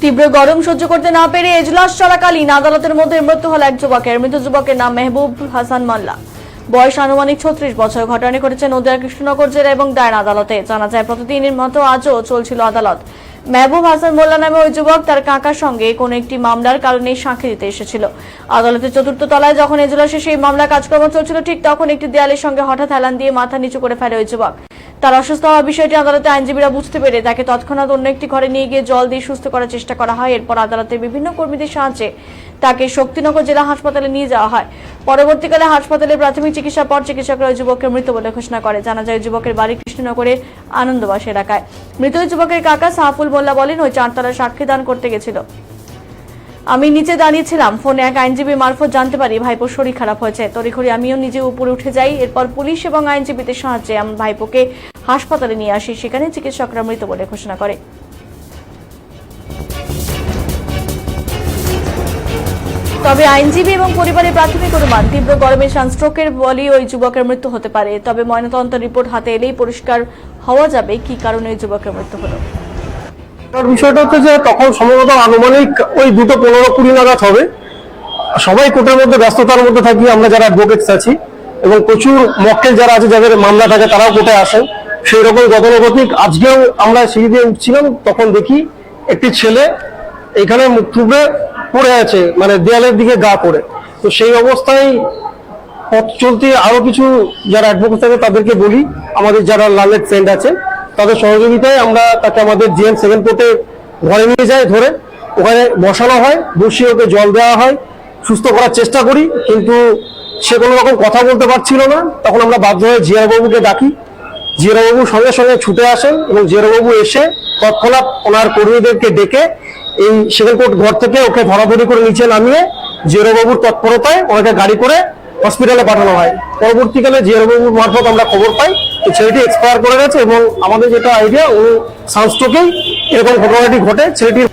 তীব্র গরম সহ্য করতে না পেরে এজলাস চলাকালীন আদালতের মধ্যে মৃত্যু হল এক যুবকের। মৃত যুবকের নাম মেহবুব হাসান মোল্লা, বয়স আনুমানিক 36 বছর। ঘটনাটি ঘটেছে নদিয়ার কৃষ্ণনগর জেলা এবং দায়রা আদালতে। জানা যায় প্রতিদিনের মতো আজও চলছিল আদালত। মেহবুব হাসান মোল্লা নামে ওই যুবক তার কাকার সঙ্গে কোনো একটি মামলার কারণে সাক্ষী দিতে এসেছিল। আদালতের চতুর্থ তলায় যখন এজলাসে সেই মামলা কাজকর্ম চলছিল, ঠিক তখন একটি দেয়ালের সঙ্গে হঠাৎ হেলান দিয়ে মাথা নিচু করে ফেলে ওই যুবক। তার অসুস্থ হওয়ার বিষয়টি আদালতে আইনজীবীরা বুঝতে পেরে তাকে তৎক্ষণাৎ অন্য একটি ঘরে নিয়ে গিয়ে জল দিয়ে সুস্থ করার চেষ্টা করা হয়। এরপর আদালতের বিভিন্ন কর্মীদের সাহায্যে তাকে শক্তিনগর জেলা হাসপাতালে নিয়ে যাওয়া হয়। পরবর্তীকালে হাসপাতালে প্রাথমিক চিকিৎসার পর চিকিৎসকরা ওই যুবকের মৃত বলে ঘোষণা করে। জানা যায় যুবকের বাড়ি কৃষ্ণনগরের আনন্দবাস এলাকায়। মৃত যুবকের কাকা সাহাফুল মোল্লা বলেন, ওই চারতলার সাক্ষী দান করতে গেছিল। আমি নিচে দাঁড়িয়েছিলাম, ফোনে এক আইনজীবী মারফত জানতে পারি ভাইপোর শরীর খারাপ হয়েছে। তড়িঘড়ি আমিও নিজে উপরে উঠে যাই। এরপর পুলিশ এবং আইনজীবীদের সাহায্যে আমি ভাইপোকে হাসপাতালে নিয়ে আসি। সেখানে চিকিৎসকরা মৃত বলে ঘোষণা করে। তবে আইনজীবী এবং পরিবারের প্রাথমিক অনুমান, তীব্র গরমে সানস্ট্রোকের বলে ওই যুবকের মৃত্যু হতে পারে। তবে ময়নাতদন্ত রিপোর্ট হাতে এলেই পরিষ্কার হওয়া যাবে কি কারণে ওই যুবকের মৃত্যু হলো। বিষয়টা হচ্ছে যে তখন সম্ভবত আনুমানিক ওই 2:15-20 নাগাদ হবে। সবাই কোর্টের মধ্যে ব্যস্ততার মধ্যে থাকি আমরা যারা অ্যাডভোকেটস আছি, এবং প্রচুর মক্কেল যারা আছে যাদের মামলা থাকে তারাও কোর্টে আসেন। সেই রকম গতানুগতিক আজকেও আমরা সিঁড়ি দিয়ে উঠছিলাম, তখন দেখি একটি ছেলে এখানে মুখ থুবড়ে পড়ে আছে, মানে দেয়ালের দিকে গা পড়ে। তো সেই অবস্থায় পথ চলতে আরো কিছু যারা অ্যাডভোকেট থাকে তাদেরকে বলি, আমাদের যারা লালের ফ্রেন্ড আছে তাদের সহযোগিতায় আমরা তাকে আমাদের জিএম 7 কোর্টে ঘরে নিয়ে যাই, ধরে ওখানে বসানো হয়, বসিয়ে ওকে জল দেওয়া হয়, সুস্থ করার চেষ্টা করি। কিন্তু সে কোনো রকম কথা বলতে পারছিল না। তখন আমরা বাধ্য হয়ে জিয়ারবাবুকে ডাকি। জিয়ারবাবু সঙ্গে সঙ্গে ছুটে আসেন এবং জিয়ারবাবু এসে তৎক্ষণাৎ ওনার কর্মীদেরকে ডেকে এই 7 কোর্ট ঘর থেকে ওকে ধরাধরি করে নিচে নামিয়ে জিয়ারবাবুর তৎপরতায় ওনাকে গাড়ি করে হসপিটালে পাঠানো হয়। পরবর্তীকালে জিয়ারবাবুর মারফত আমরা খবর পাই ছেলেটি এক্সপায়ার করে গেছে, এবং আমাদের যেটা আইডিয়া উনি সানস্ট্রোকেই এরকম ঘটনাটি ঘটে। ছেলেটির